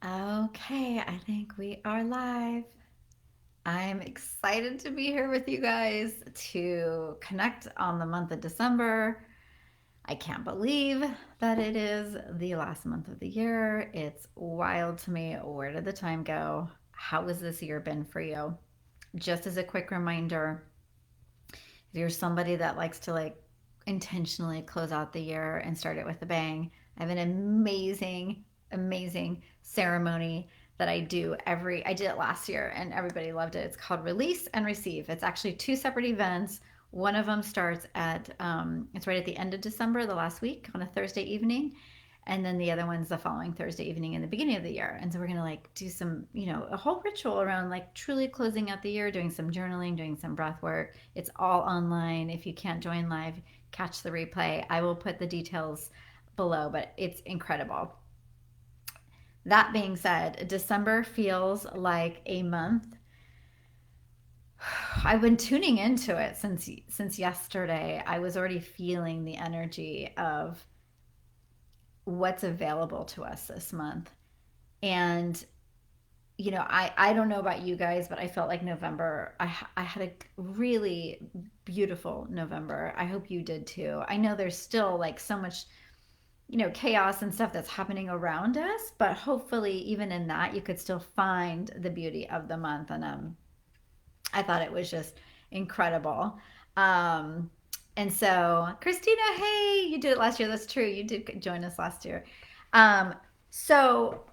Okay, I think we are live. I'm excited to be here with you guys to connect on the month of December. I can't believe that it is the last month of the year. It's wild to me. Where did the time go? How has this year been for you? Just as a quick reminder, if you're somebody that likes to intentionally close out the year and start it with a bang, I have an amazing ceremony that I did it last year and everybody loved it. It's called Release and Receive. It's actually two separate events. One of them starts it's right at the end of December, the last week on a Thursday evening. And then the other one's the following Thursday evening in the beginning of the year. And so we're going to do some, a whole ritual around truly closing out the year, doing some journaling, doing some breath work. It's all online. If you can't join live, catch the replay. I will put the details below, but it's incredible. That being said, December feels like a month. I've been tuning into it since yesterday. I was already feeling the energy of what's available to us this month. And I don't know about you guys, but I felt like November, I had a really beautiful November. I hope you did too. I know there's still so much, chaos and stuff that's happening around us, but hopefully even in that you could still find the beauty of the month. And I thought it was just incredible. Um, and so, Christina, hey, you did it last year. That's true. You did join us last year. Um, so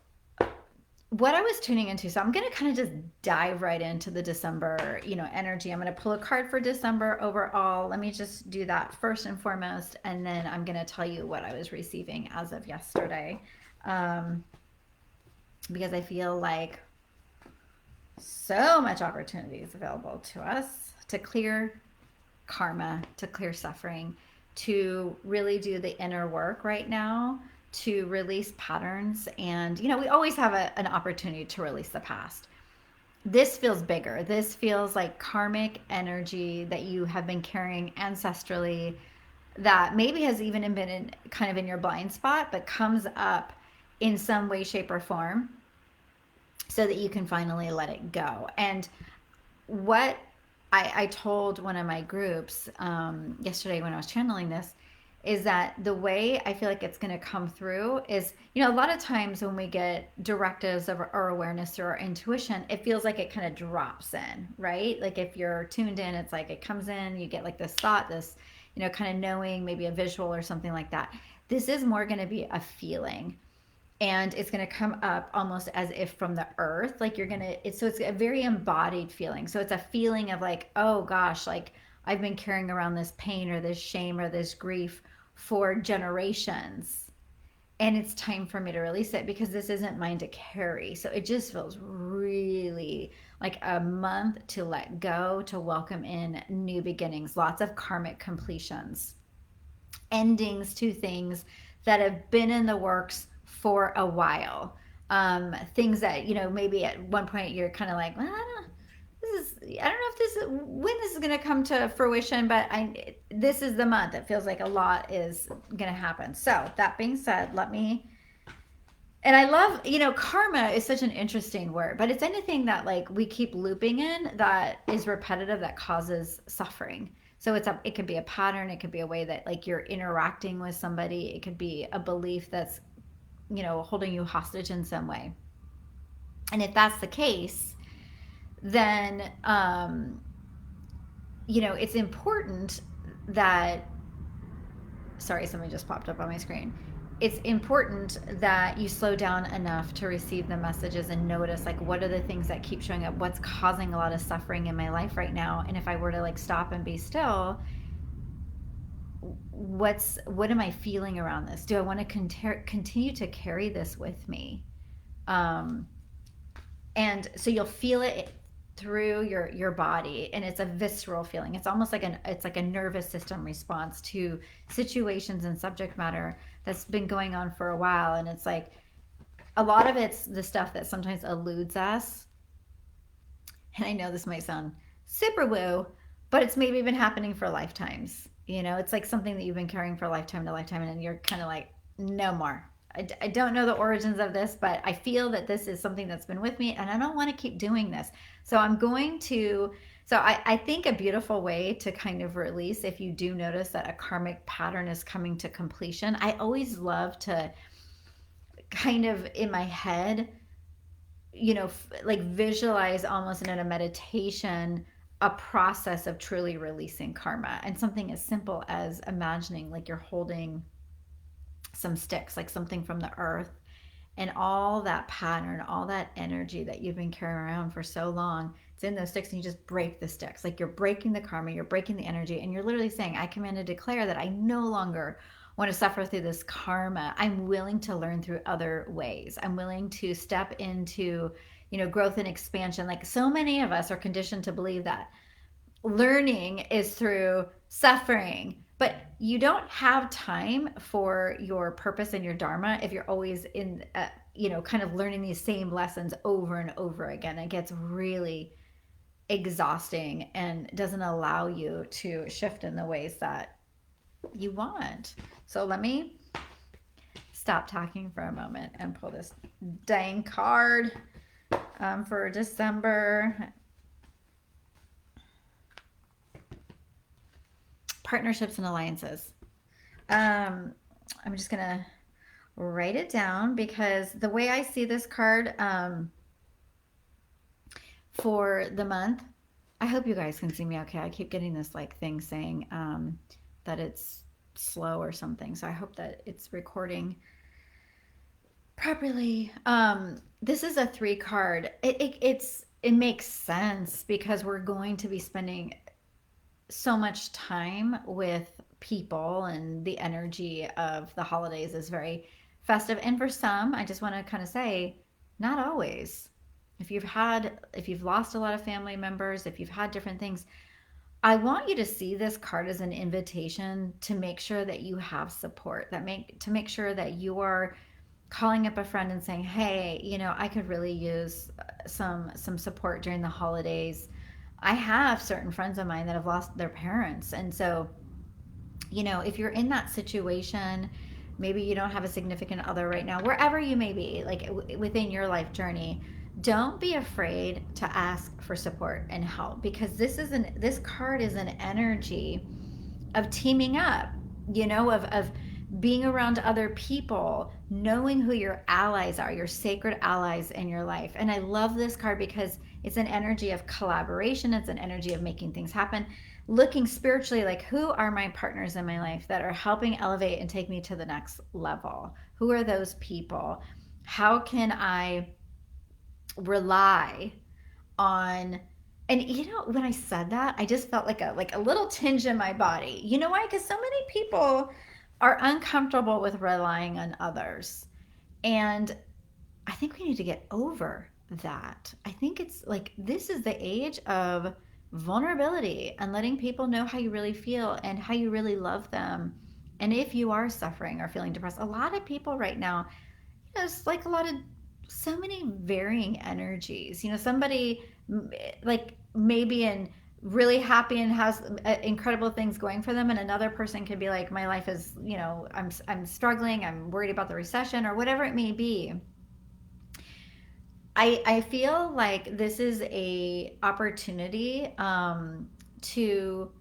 what I was tuning into, so I'm going to kind of just dive right into the December, energy. I'm going to pull a card for December overall. Let me just do that first and foremost, and then I'm going to tell you what I was receiving as of yesterday, um, because I feel like so much opportunity is available to us to clear karma, to clear suffering, to really do the inner work right now, to release patterns. And, we always have an opportunity to release the past. This feels bigger. This feels like karmic energy that you have been carrying ancestrally that maybe has even been kind of in your blind spot, but comes up in some way, shape, or form so that you can finally let it go. And what I told one of my groups yesterday when I was channeling this is that the way I feel like it's going to come through is, a lot of times when we get directives of our awareness or our intuition, it feels like it kind of drops in, right? Like if you're tuned in, it's like it comes in, you get this thought, this, kind of knowing, maybe a visual or something like that. This is more going to be a feeling, and it's going to come up almost as if from the earth, like you're going to it's a very embodied feeling. So it's a feeling of oh gosh, I've been carrying around this pain or this shame or this grief for generations, and it's time for me to release it because this isn't mine to carry. So it just feels really like a month to let go, to welcome in new beginnings, lots of karmic completions, endings to things that have been in the works for a while. Things that, maybe at one point you're kind of like, well, I don't know if when this is going to come to fruition, but this is the month. It feels like a lot is going to happen. So that being said, and I love, karma is such an interesting word, but it's anything that we keep looping in that is repetitive, that causes suffering. So it could be a pattern, it could be a way that you're interacting with somebody, it could be a belief that's, holding you hostage in some way. And if that's the case, then it's important that, sorry, something just popped up on my screen. It's important that you slow down enough to receive the messages and notice what are the things that keep showing up, what's causing a lot of suffering in my life right now. And if I were to stop and be still, what am I feeling around this? Do I want to continue to carry this with me? um, and so you'll feel it through your body, and it's a visceral feeling. It's almost it's like a nervous system response to situations and subject matter that's been going on for a while. And it's a lot of it's the stuff that sometimes eludes us. And I know this might sound super woo, but it's maybe been happening for lifetimes. It's like something that you've been carrying for lifetime to lifetime, and you're kind of no more. I don't know the origins of this, but I feel that this is something that's been with me and I don't want to keep doing this. So I'm going to, so I think a beautiful way to kind of release, if you do notice that a karmic pattern is coming to completion, I always love to kind of in my head, like visualize almost in a meditation a process of truly releasing karma, and something as simple as imagining like you're holding some sticks, like something from the earth, and all that pattern, all that energy that you've been carrying around for so long, it's in those sticks, and you just break the sticks. Like you're breaking the karma, you're breaking the energy, and you're literally saying, I command to declare that I no longer want to suffer through this karma. I'm willing to learn through other ways. I'm willing to step into, growth and expansion. Like so many of us are conditioned to believe that learning is through suffering, but you don't have time for your purpose and your dharma if you're always in kind of learning these same lessons over and over again. It gets really exhausting and doesn't allow you to shift in the ways that you want. So let me stop talking for a moment and pull this dang card for December. Partnerships and alliances. I'm just gonna write it down because the way I see this card for the month, I hope you guys can see me okay. I keep getting this like thing saying that it's slow or something, so I hope that it's recording properly. This is a 3 card. It makes sense because we're going to be spending so much time with people, and the energy of the holidays is very festive. And for some, I just want to kind of say, not always. If you've lost a lot of family members, if you've had different things, I want you to see this card as an invitation to make sure that you have support, to make sure that you are calling up a friend and saying, "Hey, I could really use some support during the holidays." I have certain friends of mine that have lost their parents. And so, if you're in that situation, maybe you don't have a significant other right now, wherever you may be, like within your life journey, don't be afraid to ask for support and help, because this card is an energy of teaming up, of being around other people, knowing who your allies are, your sacred allies in your life. And I love this card because it's an energy of collaboration. It's an energy of making things happen, looking spiritually, like who are my partners in my life that are helping elevate and take me to the next level? Who are those people? How can I rely on? And when I said that, I just felt like a little tinge in my body. You know why? Because so many people are uncomfortable with relying on others. And I think we need to get over that. I think it's like this is the age of vulnerability and letting people know how you really feel and how you really love them. And if you are suffering or feeling depressed, a lot of people right now, it's like a lot of so many varying energies. Somebody like maybe in really happy and has incredible things going for them, and another person could be like, my life is, I'm struggling, I'm worried about the recession or whatever it may be. I feel like this is a opportunity to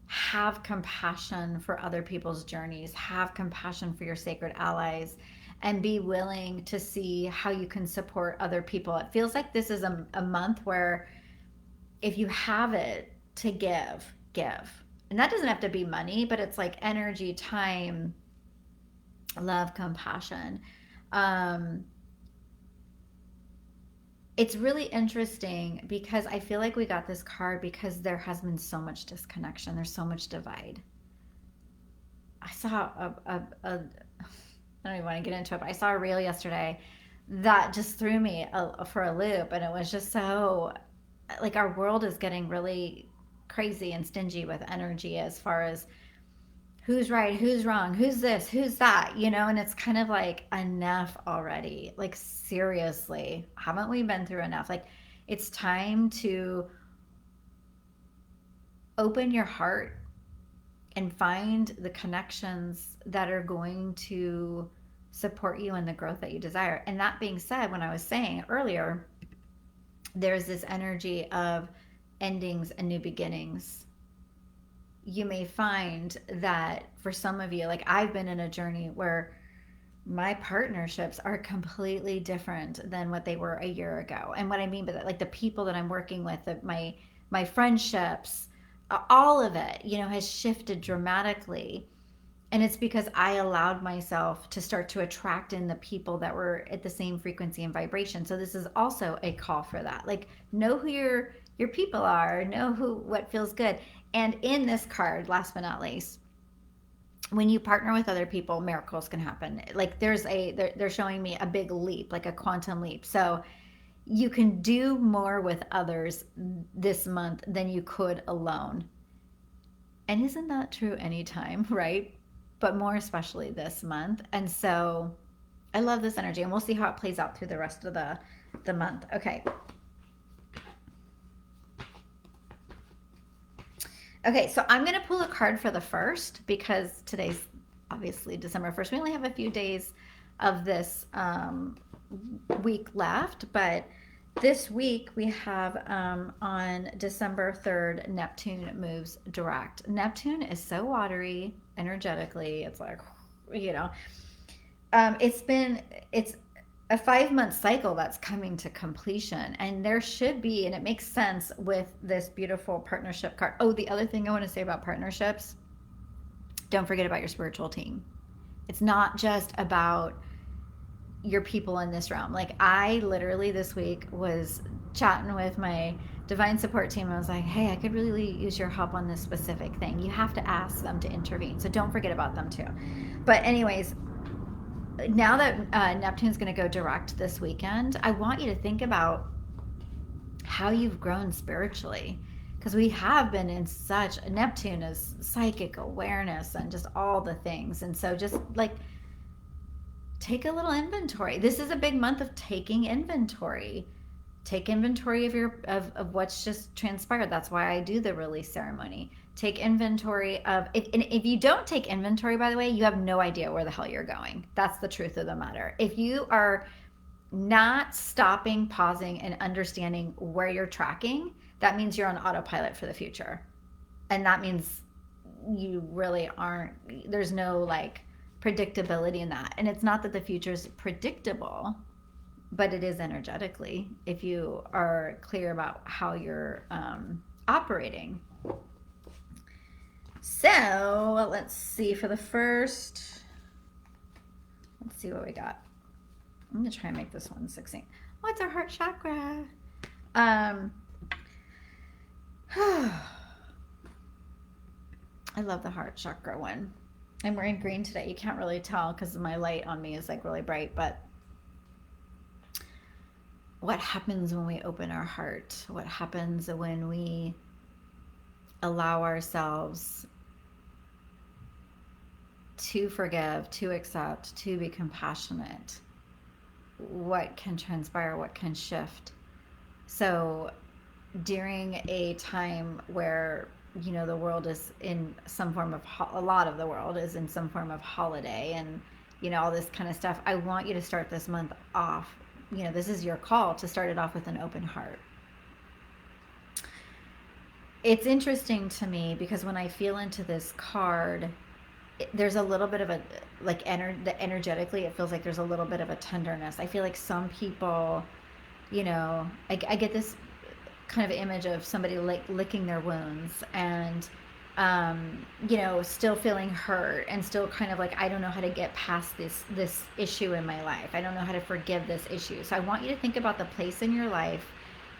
have compassion for other people's journeys, have compassion for your sacred allies, and be willing to see how you can support other people. It feels like this is a month where if you have it to give. And that doesn't have to be money, but it's like energy, time, love, compassion. It's really interesting because I feel like we got this card because there has been so much disconnection. There's so much divide. I saw I don't even want to get into it, but I saw a reel yesterday that just threw me for a loop. And it was just so, like, our world is getting really crazy and stingy with energy as far as who's right, who's wrong, who's this, who's that, and it's kind of like, enough already. Like, seriously, haven't we been through enough? Like, it's time to open your heart and find the connections that are going to support you in the growth that you desire. And that being said, when I was saying earlier, there's this energy of endings and new beginnings. You may find that for some of you, like I've been in a journey where my partnerships are completely different than what they were a year ago. And what I mean by that, like the people that I'm working with, my friendships, all of it, has shifted dramatically. And it's because I allowed myself to start to attract in the people that were at the same frequency and vibration. So this is also a call for that. Like know who your people are, know what feels good. And in this card, last but not least, when you partner with other people, miracles can happen. Like they're showing me a big leap, like a quantum leap. So you can do more with others this month than you could alone. And isn't that true anytime, right? But more especially this month. And so I love this energy, and we'll see how it plays out through the rest of the month. Okay. Okay, so I'm going to pull a card for the first because today's obviously December 1st. We only have a few days of this week left, but this week we have on December 3rd, Neptune moves direct. Neptune is so watery energetically. It's like, it's a 5-month cycle that's coming to completion, and there should be, and it makes sense with this beautiful partnership card. Oh, the other thing I want to say about partnerships, don't forget about your spiritual team. It's not just about your people in this realm. Like I literally this week was chatting with my divine support team. I was like, hey, I could really use your help on this specific thing. You have to ask them to intervene, so don't forget about them too. But anyways, now that Neptune's going to go direct this weekend, I want you to think about how you've grown spiritually, because we have been in such, Neptune is psychic awareness and just all the things. And so just like take a little inventory. This is a big month of taking inventory. Take inventory of what's just transpired. That's why I do the release ceremony. Take inventory of if you don't take inventory, by the way, you have no idea where the hell you're going. That's the truth of the matter. If you are not stopping, pausing, and understanding where you're tracking, that means you're on autopilot for the future. And that means you really aren't, there's no like predictability in that. And it's not that the future is predictable, but it is energetically if you are clear about how you're operating. So let's see for the first, let's see what we got. I'm going to try and make this one succinct. What's our heart chakra? I love the heart chakra one. I'm wearing green today. You can't really tell because my light on me is like really bright, but what happens when we open our heart? What happens when we allow ourselves to forgive, to accept, to be compassionate? What can transpire? What can shift? So during a time where the world is in some form of a lot of the world is in some form of holiday, and all this kind of stuff, I want you to start this month off, this is your call to start it off with an open heart. It's interesting to me because when I feel into this card, there's a little bit of a like energetically it feels like there's a little bit of a tenderness. I feel like some people, I get this kind of image of somebody like licking their wounds and still feeling hurt and still kind of like, I don't know how to get past this issue in my life. I don't know how to forgive this issue. So I want you to think about the place in your life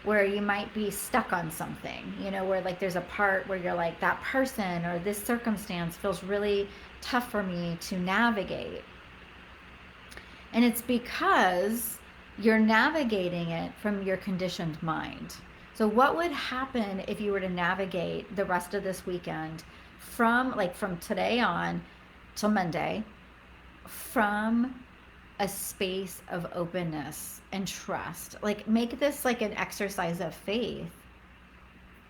where you might be stuck on something, where like there's a part where you're like, that person or this circumstance feels really tough for me to navigate. And it's because you're navigating it from your conditioned mind. So what would happen if you were to navigate the rest of this weekend from today on till Monday from a space of openness and trust? Like make this like an exercise of faith.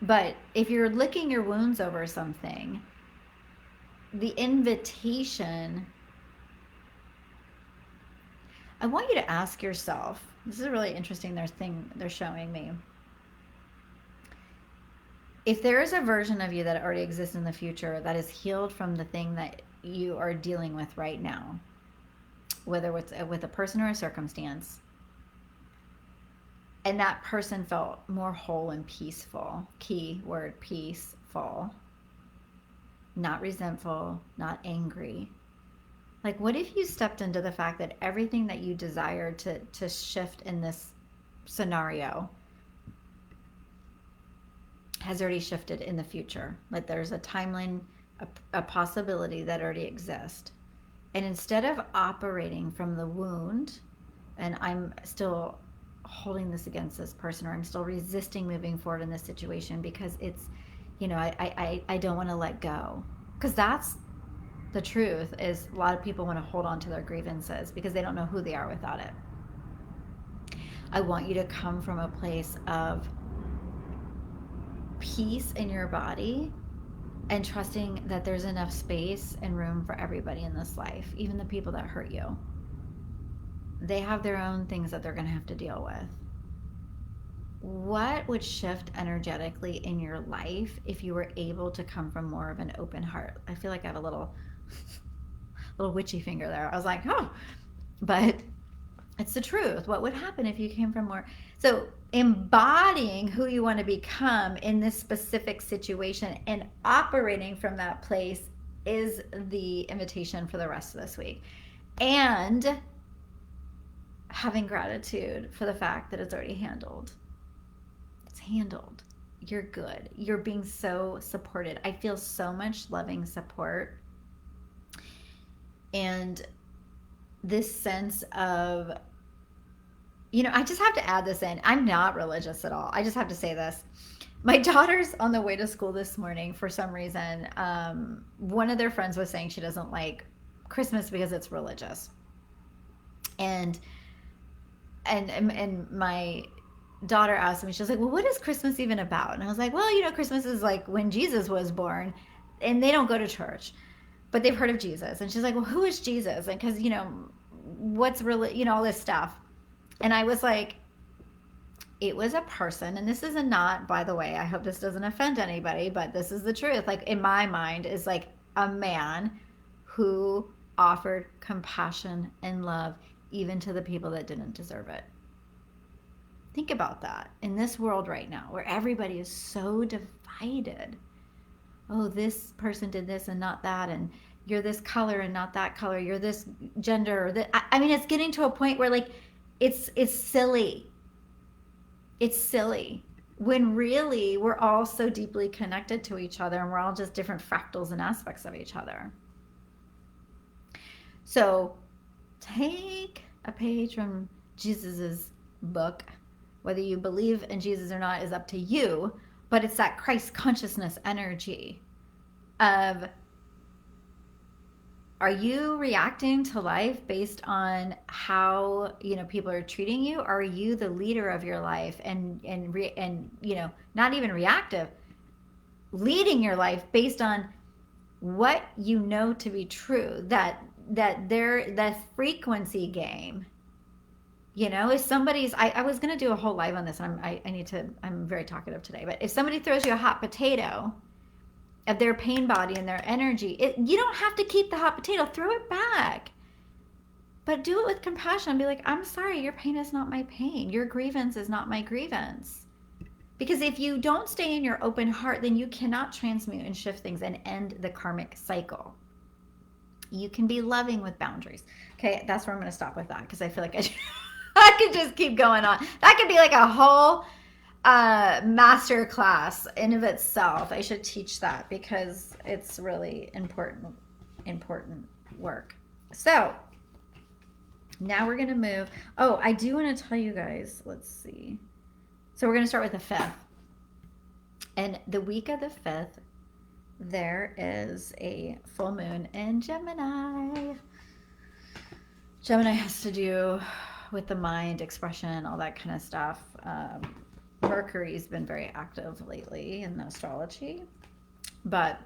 But if you're licking your wounds over something, the invitation I want you to ask yourself, this is a really interesting thing they're showing me. If there is a version of you that already exists in the future that is healed from the thing that you are dealing with right now, whether it's with a person or a circumstance, and that person felt more whole and peaceful, key word, peaceful, not resentful, not angry. Like, what if you stepped into the fact that everything that you desire to shift in this scenario has already shifted in the future? Like, there's a timeline, a possibility that already exists. And instead of operating from the wound, and I'm still holding this against this person, or I'm still resisting moving forward in this situation because it's, I don't want to let go. Because that's the truth, is a lot of people want to hold on to their grievances because they don't know who they are without it. I want you to come from a place of peace in your body and trusting that there's enough space and room for everybody in this life, even the people that hurt you. They have their own things that they're going to have to deal with. What would shift energetically in your life if you were able to come from more of an open heart? I feel like I have a little witchy finger there. I was like, oh, but it's the truth. What would happen if you came from more? So embodying who you want to become in this specific situation and operating from that place is the invitation for the rest of this week. And having gratitude for the fact that it's already handled. It's handled. You're good. You're being so supported. I feel so much loving support. And this sense of, I just have to add this in. I'm not religious at all. I just have to say this. My daughter's on the way to school this morning for some reason. One of their friends was saying she doesn't like Christmas because it's religious. And my daughter asked me, she was like, well, what is Christmas even about? And I was like, well, Christmas is like when Jesus was born, and they don't go to church, but they've heard of Jesus. And she's like, well, who is Jesus? And because, what's really, all this stuff. And I was like, it was a person, and this is not, by the way, I hope this doesn't offend anybody, but this is the truth. Like, in my mind, is like a man who offered compassion and love even to the people that didn't deserve it. Think about that in this world right now where everybody is so divided. Oh, this person did this and not that, and you're this color and not that color, you're this gender or that. I mean, it's getting to a point where like it's silly. It's silly when really we're all so deeply connected to each other, and we're all just different fractals and aspects of each other. So take a page from Jesus's book. Whether you believe in Jesus or not is up to you, but it's that Christ consciousness energy of, are you reacting to life based on how people are treating you? Are you the leader of your life and not even reactive, leading your life based on what you know to be true? That frequency game. If somebody's, I was going to do a whole live on this, and I'm very talkative today, but if somebody throws you a hot potato of their pain body and their energy, you don't have to keep the hot potato, throw it back. But do it with compassion. Be like, I'm sorry, your pain is not my pain. Your grievance is not my grievance. Because if you don't stay in your open heart, then you cannot transmute and shift things and end the karmic cycle. You can be loving with boundaries. Okay, that's where I'm going to stop with that, because I feel like I could just keep going on. That could be like a whole master class in of itself. I should teach that because it's really important work. So now we're going to move. Oh, I do want to tell you guys, let's see. So we're going to start with the 5th. And the week of the 5th, there is a full moon in Gemini. Gemini has to do with the mind, expression, all that kind of stuff. Mercury's been very active lately in astrology, but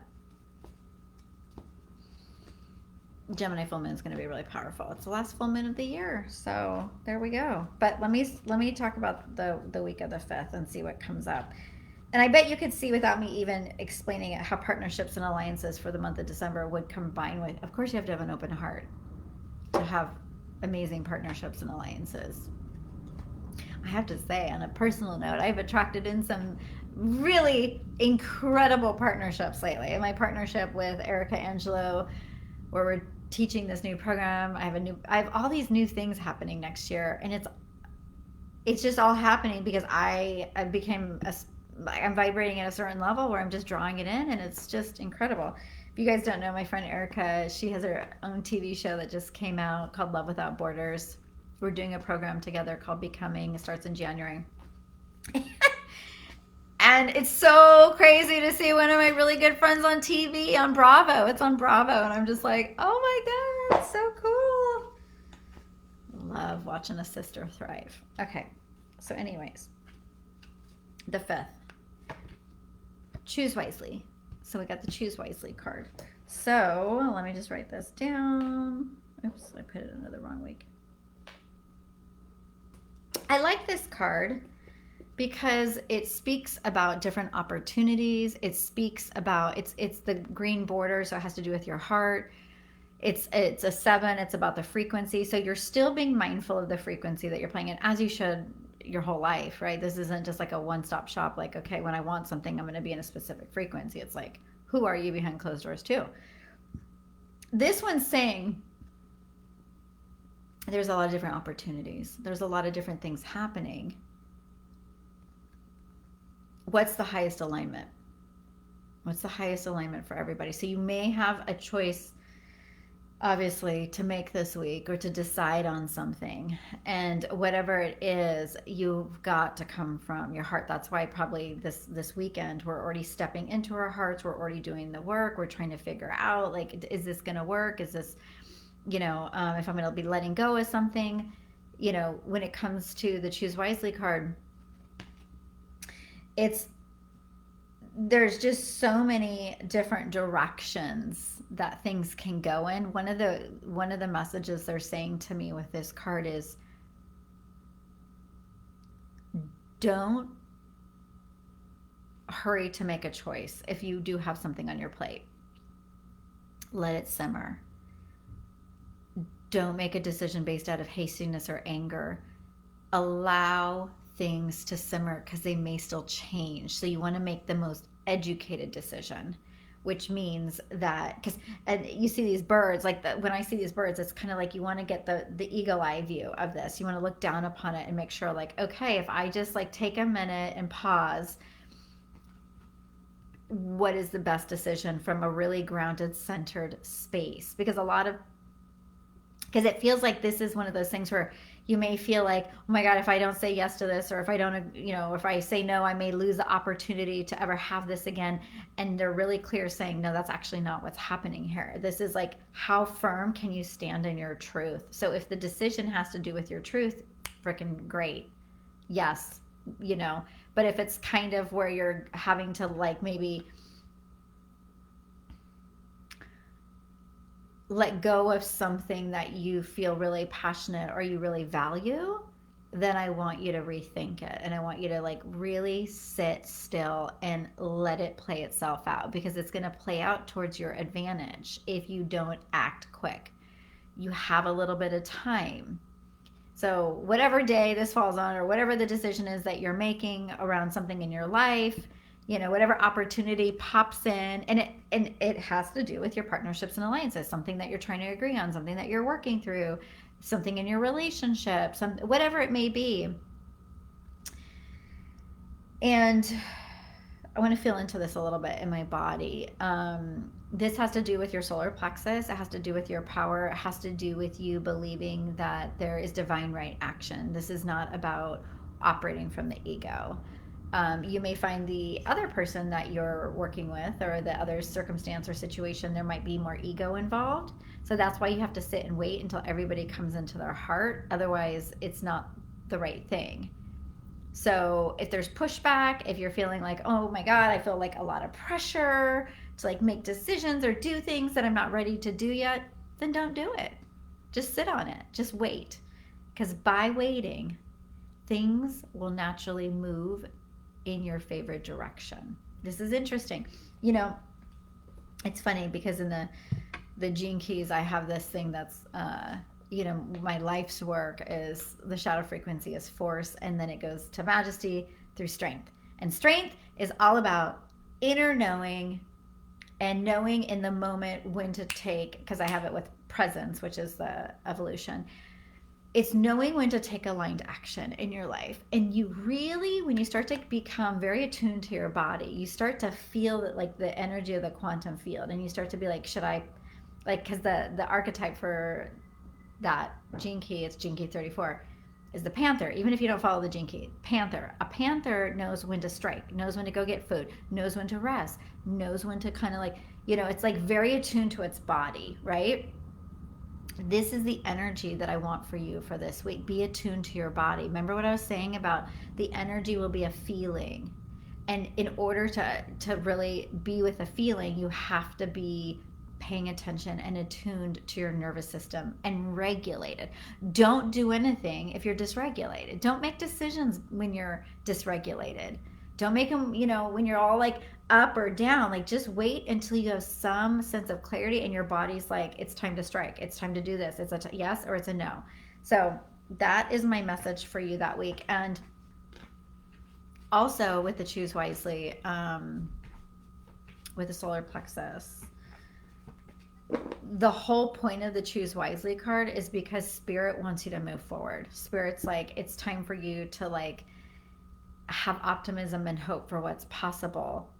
Gemini full moon is going to be really powerful. It's the last full moon of the year, so there we go. But let me talk about the week of the 5th and see what comes up. And I bet you could see without me even explaining it how partnerships and alliances for the month of December would combine with. Of course, you have to have an open heart to have amazing partnerships and alliances. I have to say, on a personal note, I've attracted in some really incredible partnerships lately. And my partnership with Erica Angelo, where we're teaching this new program. I have all these new things happening next year, and it's just all happening because I'm vibrating at a certain level where I'm just drawing it in, and it's just incredible. If you guys don't know my friend Erica, she has her own TV show that just came out called Love Without Borders. We're doing a program together called Becoming. It starts in January. And it's so crazy to see one of my really good friends on TV on Bravo. It's on Bravo, and I'm just like, oh my God, it's so cool. Love watching a sister thrive. Okay, so anyways, the 5th. Choose wisely. So we got the choose wisely card. So let me just write this down. Oops, I put it into the wrong week. I like this card because it speaks about different opportunities. It speaks about it's the green border, so it has to do with your heart. It's a 7. It's about the frequency. So you're still being mindful of the frequency that you're playing in, as you should your whole life, right? This isn't just like a one-stop shop. Like, okay, when I want something, I'm going to be in a specific frequency. It's like, who are you behind closed doors too? This one's saying there's a lot of different opportunities. There's a lot of different things happening. What's the highest alignment? What's the highest alignment for everybody? So you may have a choice, obviously, to make this week or to decide on something. And whatever it is, you've got to come from your heart. That's why probably this weekend we're already stepping into our hearts. We're already doing the work. We're trying to figure out, like, is this going to work? Is this, if I'm going to be letting go of something, when it comes to the Choose Wisely card, there's just so many different directions that things can go in. One of the messages they're saying to me with this card is, don't hurry to make a choice. If you do have something on your plate, let it simmer. Don't make a decision based out of hastiness or anger. Allow things to simmer because they may still change. So you want to make the most educated decision, which means that and you see these birds, like when I see these birds, it's kind of like you want to get the eagle eye view of this. You want to look down upon it and make sure, like, okay, if I just like take a minute and pause, what is the best decision from a really grounded, centered space? Because it feels like this is one of those things where you may feel like, oh my God, if I don't say yes to this, or if I don't, if I say no, I may lose the opportunity to ever have this again. And they're really clear saying, no, that's actually not what's happening here. This is like, how firm can you stand in your truth? So if the decision has to do with your truth, freaking great. Yes, but if it's kind of where you're having to like maybe let go of something that you feel really passionate or you really value, then I want you to rethink it. And I want you to like really sit still and let it play itself out, because it's going to play out towards your advantage if you don't act quick. You have a little bit of time. So whatever day this falls on, or whatever the decision is that you're making around something in your life, whatever opportunity pops in, and it has to do with your partnerships and alliances, something that you're trying to agree on, something that you're working through, something in your relationship, whatever it may be. And I want to feel into this a little bit in my body. This has to do with your solar plexus. It has to do with your power. It has to do with you believing that there is divine right action. This is not about operating from the ego. You may find the other person that you're working with, or the other circumstance or situation, there might be more ego involved. So that's why you have to sit and wait until everybody comes into their heart. Otherwise, it's not the right thing. So if there's pushback, if you're feeling like, oh my God, I feel like a lot of pressure to like make decisions or do things that I'm not ready to do yet, then don't do it. Just sit on it. Just wait. Because by waiting, things will naturally move in your favorite direction. This is interesting. You know, it's funny because in the Gene Keys, I have this thing that's, my life's work is the shadow frequency is force, and then it goes to majesty through strength. And strength is all about inner knowing and knowing in the moment when to take, because I have it with presence, which is the evolution. It's knowing when to take aligned action in your life. And you really, when you start to become very attuned to your body, you start to feel that, like, the energy of the quantum field, and you start to be like, should I, like, because the archetype for that gene key, it's gene key 34, is the panther. Even if you don't follow the gene key, panther. A panther knows when to strike, knows when to go get food, knows when to rest, knows when to kind of, like, it's like very attuned to its body, right? This is the energy that I want for you for this week. Be attuned to your body. Remember what I was saying about the energy will be a feeling. And in order to really be with a feeling, you have to be paying attention and attuned to your nervous system and regulated. Don't do anything if you're dysregulated. Don't make decisions when you're dysregulated. Don't make them, when you're all like up or down. Like, just wait until you have some sense of clarity and your body's like, it's time to strike. It's time to do this. It's a yes or it's a no. So that is my message for you that week. And also with the Choose Wisely, with the solar plexus, the whole point of the Choose Wisely card is because Spirit wants you to move forward. Spirit's like, it's time for you to, like, have optimism and hope for what's possible.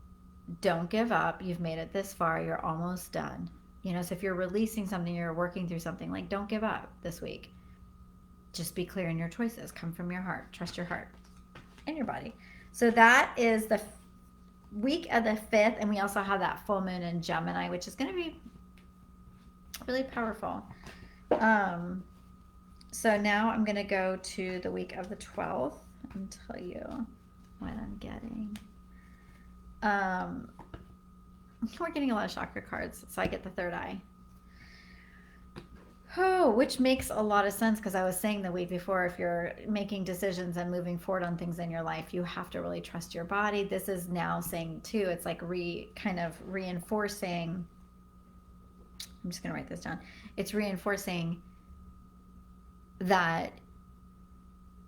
Don't give up. You've made it this far. You're almost done. So if you're releasing something, you're working through something, like, don't give up this week. Just be clear in your choices. Come from your heart. Trust your heart and your body. So that is the week of the 5th. And we also have that full moon in Gemini, which is going to be really powerful. So now I'm going to go to the week of the 12th and tell you what I'm getting. We're getting a lot of chakra cards, so I get the third eye. Oh, which makes a lot of sense, because I was saying the week before, if you're making decisions and moving forward on things in your life, you have to really trust your body. This is now saying too, it's like kind of reinforcing. I'm just going to write this down. It's reinforcing that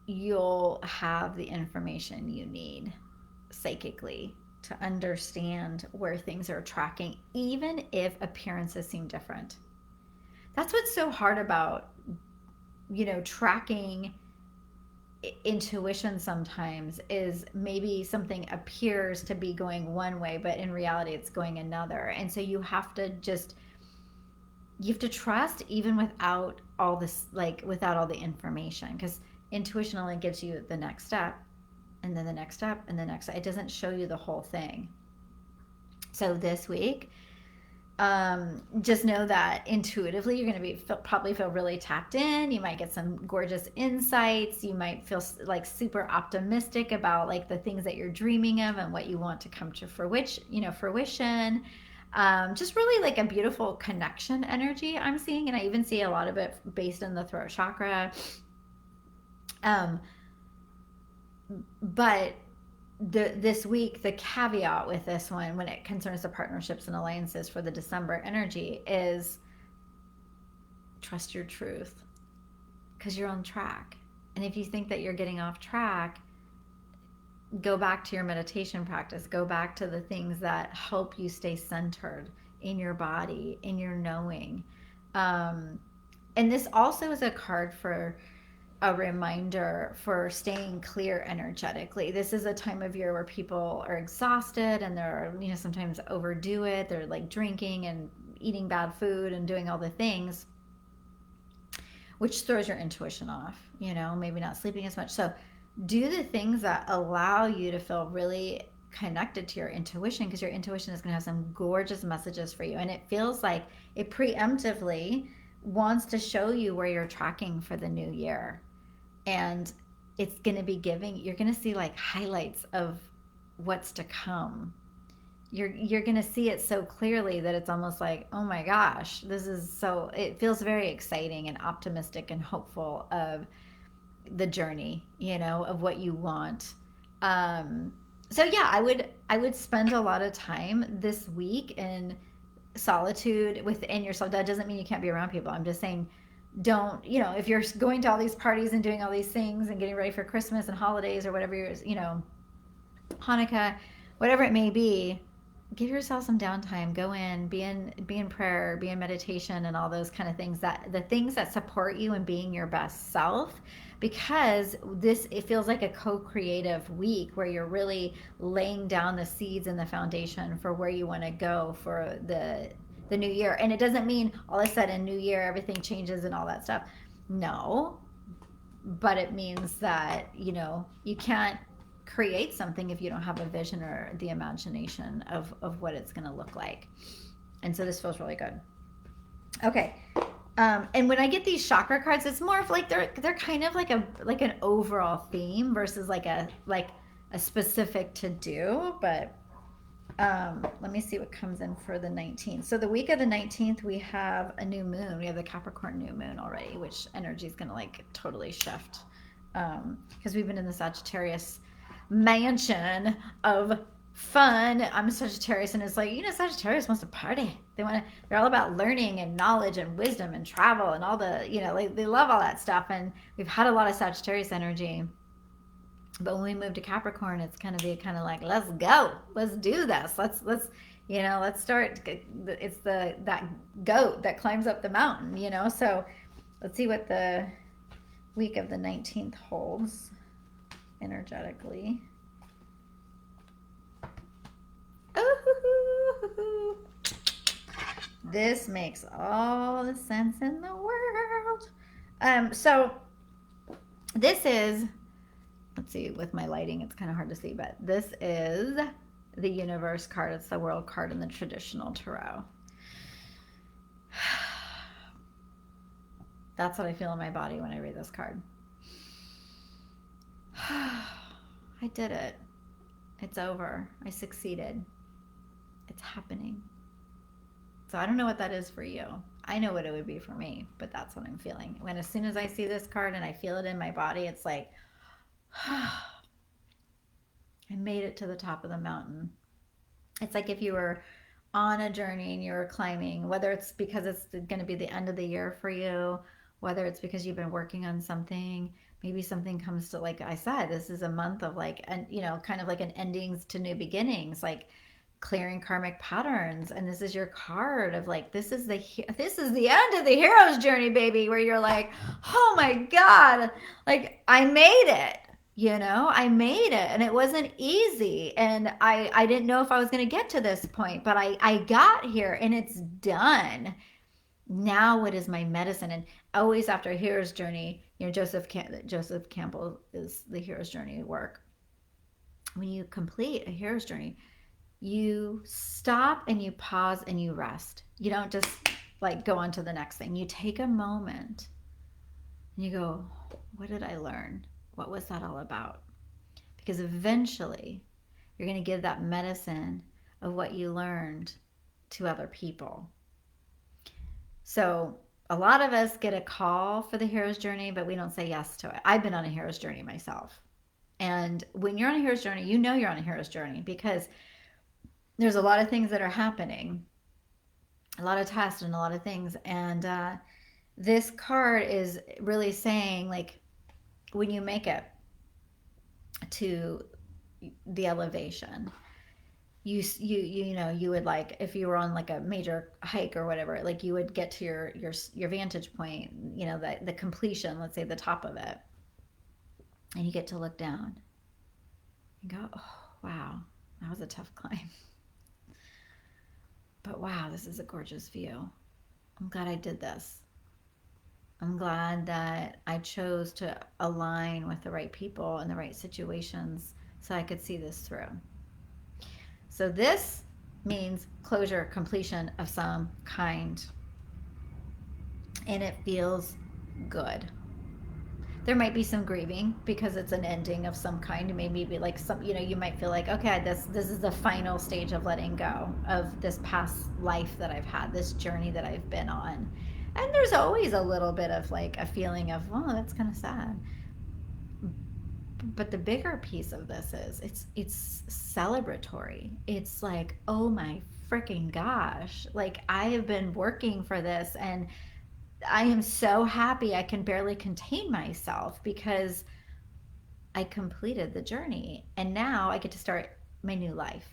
you'll have the information you need psychically to understand where things are tracking, even if appearances seem different. That's what's so hard about, tracking intuition sometimes, is maybe something appears to be going one way, but in reality it's going another. And so you have to trust even without all this, like, without all the information, because intuition only gives you the next step, and then the next step, and the next step. It doesn't show you the whole thing. So this week, just know that intuitively you're going to probably feel really tapped in. You might get some gorgeous insights. You might feel like super optimistic about, like, the things that you're dreaming of and what you want to come to fruition. Just really like a beautiful connection energy I'm seeing, and I even see a lot of it based in the throat chakra. But this week, the caveat with this one, when it concerns the partnerships and alliances for the December energy, is trust your truth, because you're on track. And if you think that you're getting off track, go back to your meditation practice. Go back to the things that help you stay centered in your body, in your knowing. And this also is a card for a reminder for staying clear energetically. This is a time of year where people are exhausted, and they're, sometimes overdo it. They're like drinking and eating bad food and doing all the things, which throws your intuition off, maybe not sleeping as much. So do the things that allow you to feel really connected to your intuition, because your intuition is going to have some gorgeous messages for you. And it feels like it preemptively wants to show you where you're tracking for the new year. And it's going to be you're going to see like highlights of what's to come. you're going to see it so clearly that it's almost like, oh my gosh, this is so, it feels very exciting and optimistic and hopeful of the journey, of what you want. Um, so yeah, I would spend a lot of time this week in solitude within yourself. That doesn't mean you can't be around people. I'm just saying, don't, if you're going to all these parties and doing all these things and getting ready for Christmas and holidays or whatever, Hanukkah, whatever it may be, give yourself some downtime. Go in, be in prayer, be in meditation, and all those kind of things, that the things that support you in being your best self. Because it feels like a co-creative week where you're really laying down the seeds and the foundation for where you want to go for the new year. And it doesn't mean all of a sudden new year everything changes and all that stuff. No, but it means that you can't create something if you don't have a vision or the imagination of what it's going to look like. And so this feels really good. Okay. And when I get these chakra cards, it's more of like they're kind of like an overall theme versus like a specific to do. But let me see what comes in for the 19th. So the week of the 19th, we have a new moon. We have the Capricorn new moon already, which energy is going to like totally shift because we've been in the Sagittarius mansion of fun. I'm a Sagittarius, and it's like, Sagittarius wants to party. They're all about learning and knowledge and wisdom and travel and all the, like, they love all that stuff. And we've had a lot of Sagittarius energy. But when we move to Capricorn, it's kind of like, let's go, let's do this, let's start. It's that goat that climbs up the mountain, So let's see what the week of the 19th holds energetically. Ooh, this makes all the sense in the world. So this is, let's see, with my lighting, it's kind of hard to see, but this is the universe card. It's the world card in the traditional tarot. That's what I feel in my body when I read this card. I did it. It's over. I succeeded. It's happening. So I don't know what that is for you. I know what it would be for me, but that's what I'm feeling. As soon as I see this card and I feel it in my body, it's like, I made it to the top of the mountain. It's like if you were on a journey and you were climbing, whether it's because it's going to be the end of the year for you, whether it's because you've been working on something, maybe something comes to, like I said, this is a month of like, and kind of like an endings to new beginnings, like clearing karmic patterns. And this is your card of like, this is the end of the hero's journey, baby, where you're like, oh my God, like I made it. I made it, and it wasn't easy, and I didn't know if I was going to get to this point, but I got here, and it's done. Now what is my medicine? And always after a hero's journey, Joseph Campbell is the hero's journey work. When you complete a hero's journey, you stop and you pause and you rest. You don't just like go on to the next thing. You take a moment and you go, what did I learn? What was that all about? Because eventually you're going to give that medicine of what you learned to other people. So a lot of us get a call for the hero's journey, but we don't say yes to it. I've been on a hero's journey myself. And when you're on a hero's journey, you're on a hero's journey because there's a lot of things that are happening, a lot of tests and a lot of things. And this card is really saying, like, when you make it to the elevation, you would, like, if you were on like a major hike or whatever, like you would get to your vantage point, the completion, let's say the top of it, and you get to look down and go, oh wow, that was a tough climb, but wow, this is a gorgeous view. I'm glad I did this. I'm glad that I chose to align with the right people and the right situations so I could see this through. So this means closure, completion of some kind. And it feels good. There might be some grieving because it's an ending of some kind. Maybe be like some, you might feel like, okay, this is the final stage of letting go of this past life that I've had, this journey that I've been on. And there's always a little bit of like a feeling of, oh, that's kind of sad. But the bigger piece of this is it's celebratory. It's like, oh my freaking gosh, like I have been working for this, and I am so happy I can barely contain myself because I completed the journey and now I get to start my new life.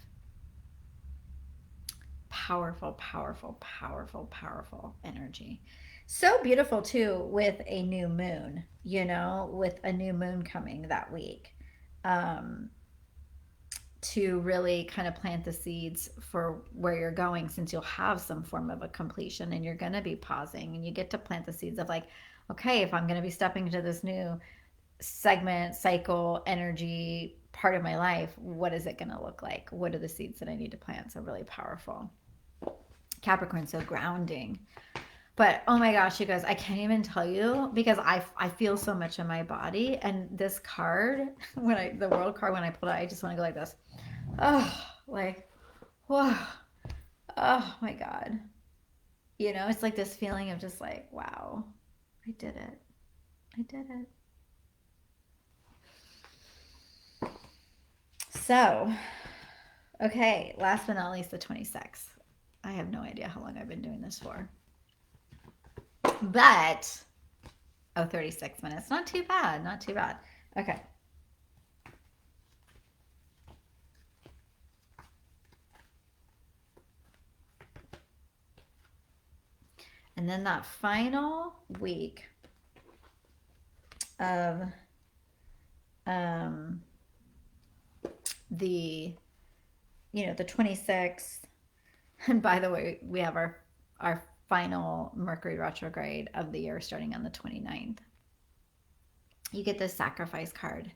Powerful, powerful, powerful, powerful energy. So beautiful too with a new moon, with a new moon coming that week. Um, to really kind of plant the seeds for where you're going, since you'll have some form of a completion and you're going to be pausing, and you get to plant the seeds of like, okay, if I'm going to be stepping into this new segment, cycle, energy part of my life, what is it going to look like? What are the seeds that I need to plant? So really powerful. Capricorn, so grounding. But oh my gosh, you guys, I can't even tell you because I feel so much in my body. And this card, the world card, when I pulled it, I just want to go like this. Oh, like, whoa. Oh my God. It's like this feeling of just like, wow, I did it. I did it. So, okay, last but not least, the 26th. I have no idea how long I've been doing this for. But, 36 minutes. Not too bad. Not too bad. Okay. And then that final week of the 26th. And by the way, we have our final Mercury retrograde of the year starting on the 29th. You get this sacrifice card.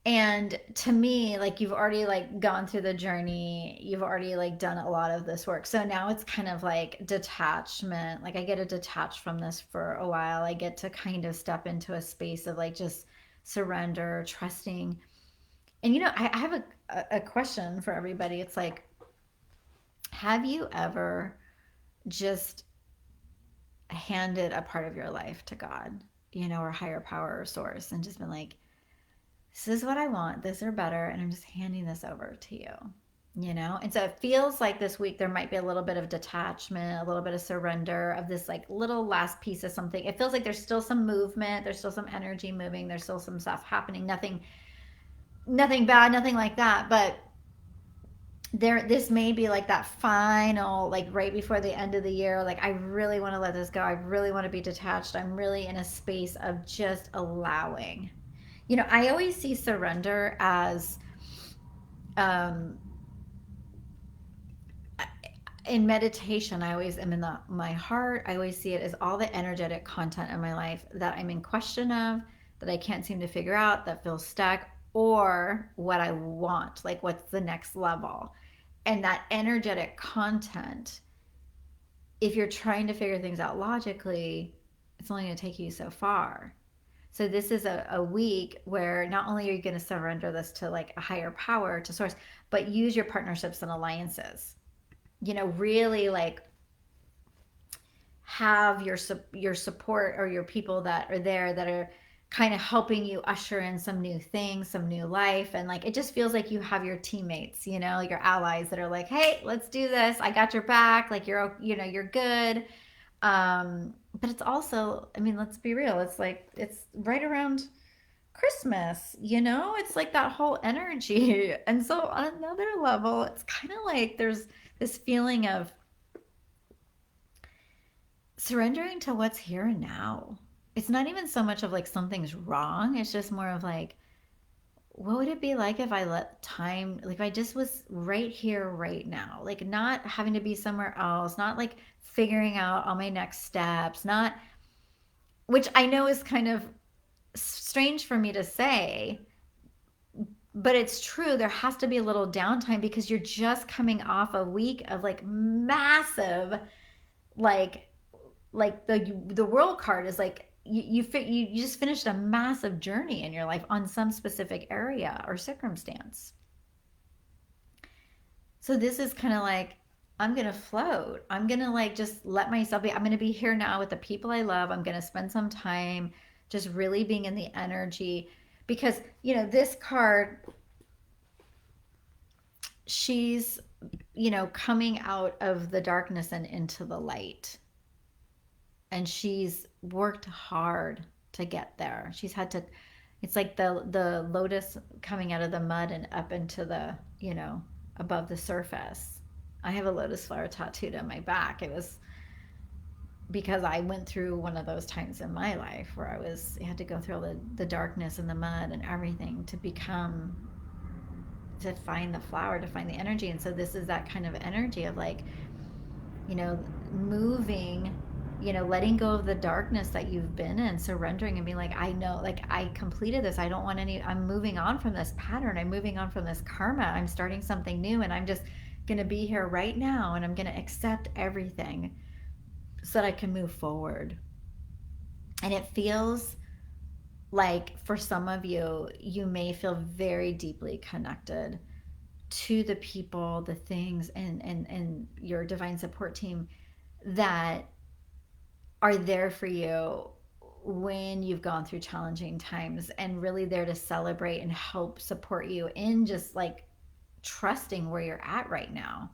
And to me, like, you've already like gone through the journey, you've already like done a lot of this work. So now it's kind of like detachment. Like I get to detach from this for a while. I get to kind of step into a space of like just surrender, trusting. And I have a question for everybody. It's like, have you ever just handed a part of your life to God, or higher power or source, and just been like, this is what I want, this or better, and I'm just handing this over to you, And so it feels like this week there might be a little bit of detachment, a little bit of surrender of this like little last piece of something. It feels like there's still some movement, there's still some energy moving, there's still some stuff happening. Nothing bad, nothing like that, but this may be like that final, like right before the end of the year, like I really want to let this go, I really want to be detached, I'm really in a space of just allowing. I always see surrender as in meditation. I always am in my heart. I always see it as all the energetic content in my life that I'm in question of, that I can't seem to figure out, that feels stuck, or what I want, like what's the next level. And that energetic content, if you're trying to figure things out logically, it's only going to take you so far. So this is a week where not only are you going to surrender this to like a higher power, to source, but use your partnerships and alliances. Really like have your support, or your people that are there that are kind of helping you usher in some new things, some new life. And like, it just feels like you have your teammates, your allies that are like, hey, let's do this. I got your back. Like you're good. But it's also, I mean, let's be real. It's like, it's right around Christmas, it's like that whole energy. And so on another level, it's kind of like there's this feeling of surrendering to what's here and now. It's not even so much of like something's wrong. It's just more of like, what would it be like if I let time, like if I just was right here, right now, like not having to be somewhere else, not like figuring out all my next steps, not, which I know is kind of strange for me to say, but it's true. There has to be a little downtime because you're just coming off a week of like massive, like the world card is like you just finished a massive journey in your life on some specific area or circumstance. So this is kind of like, I'm going to float. I'm going to like just let myself be. I'm going to be here now with the people I love. I'm going to spend some time just really being in the energy because, this card, she's, coming out of the darkness and into the light. And she's worked hard to get there. She's had to, it's like the lotus coming out of the mud and up into the, above the surface. I have a lotus flower tattooed on my back. It was because I went through one of those times in my life where I had to go through all the darkness and the mud and everything to find the flower, to find the energy. And so this is that kind of energy of like, moving, letting go of the darkness that you've been in, surrendering and being like, I know, like I completed this. I don't want I'm moving on from this pattern. I'm moving on from this karma. I'm starting something new and I'm just going to be here right now and I'm going to accept everything so that I can move forward. And it feels like for some of you, you may feel very deeply connected to the people, the things, and your divine support team that are there for you when you've gone through challenging times and really there to celebrate and help support you in just like trusting where you're at right now.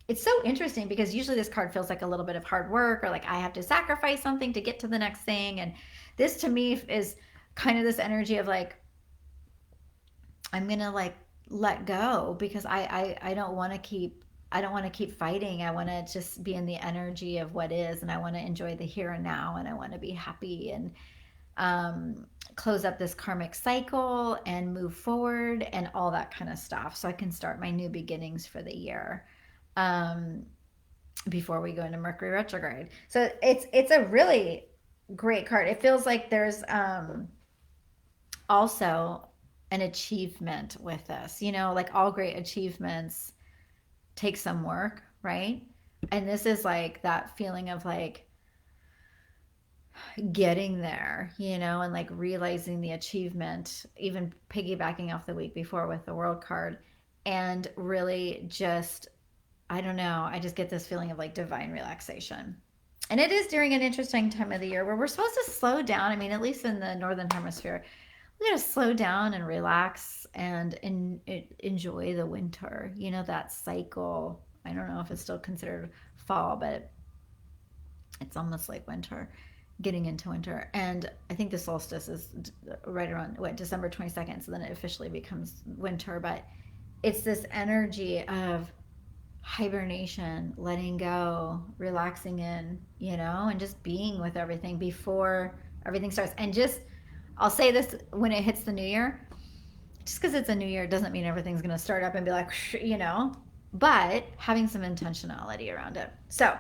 It's so interesting because usually this card feels like a little bit of hard work or like I have to sacrifice something to get to the next thing. And this to me is kind of this energy of like, I'm going to like let go because I don't want to keep fighting. I want to just be in the energy of what is, and I want to enjoy the here and now, and I want to be happy and close up this karmic cycle and move forward and all that kind of stuff so I can start my new beginnings for the year before we go into Mercury retrograde. So it's a really great card. It feels like there's also an achievement with this, like all great achievements take some work, right? And this is like that feeling of like getting there, and like realizing the achievement, even piggybacking off the week before with the world card, and really just, I don't know, I just get this feeling of like divine relaxation. And it is during an interesting time of the year where we're supposed to slow down. I mean, at least in the northern hemisphere, we gotta slow down and relax and enjoy the winter. That cycle. I don't know if it's still considered fall, but it's almost like winter, getting into winter. And I think the solstice is right around December 22nd. So then it officially becomes winter. But it's this energy of hibernation, letting go, relaxing in, and just being with everything before everything starts. And just, I'll say this when it hits the new year, just because it's a new year doesn't mean everything's going to start up and be like, but having some intentionality around it. So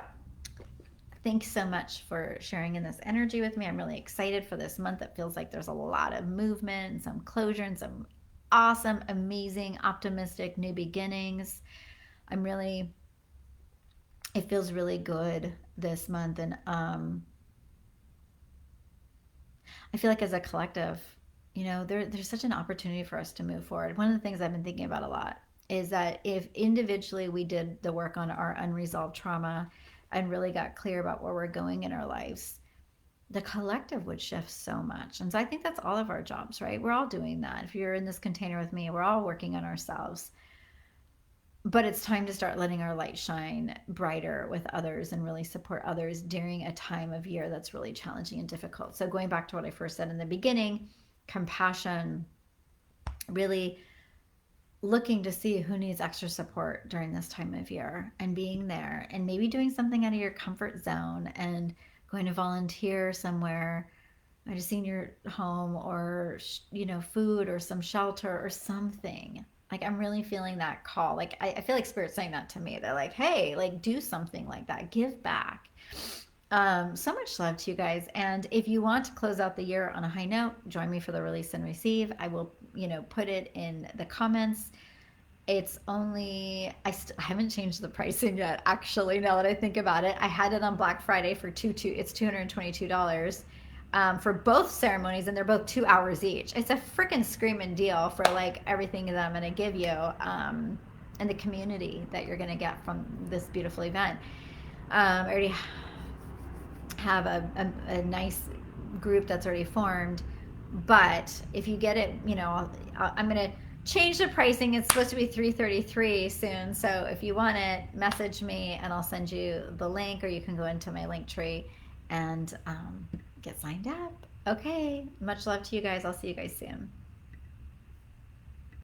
thanks so much for sharing in this energy with me. I'm really excited for this month. It feels like there's a lot of movement and some closure and some awesome, amazing, optimistic new beginnings. It feels really good this month. And I feel like as a collective, there's such an opportunity for us to move forward. One of the things I've been thinking about a lot is that if individually we did the work on our unresolved trauma and really got clear about where we're going in our lives, the collective would shift so much. And so I think that's all of our jobs, right? We're all doing that. If you're in this container with me, we're all working on ourselves. But it's time to start letting our light shine brighter with others and really support others during a time of year that's really challenging and difficult. So going back to what I first said in the beginning, compassion, really looking to see who needs extra support during this time of year and being there and maybe doing something out of your comfort zone and going to volunteer somewhere at a senior home or, food or some shelter or something. Like I'm really feeling that call. Like I feel like Spirit's saying that to me. They're like, hey, like do something like that. Give back. So much love to you guys. And if you want to close out the year on a high note, join me for the release and receive. I will, put it in the comments. It's only, I haven't changed the pricing yet. Actually, now that I think about it, I had it on Black Friday for it's $222. for both ceremonies, and they're both 2 hours each. It's a freaking screaming deal for like everything that I'm going to give you, and the community that you're going to get from this beautiful event. I already have a nice group that's already formed, but if you get it, I'm going to change the pricing. It's supposed to be $333 soon, so if you want it, message me and I'll send you the link, or you can go into my link tree and get signed up. Okay, much love to you guys. I'll see you guys soon.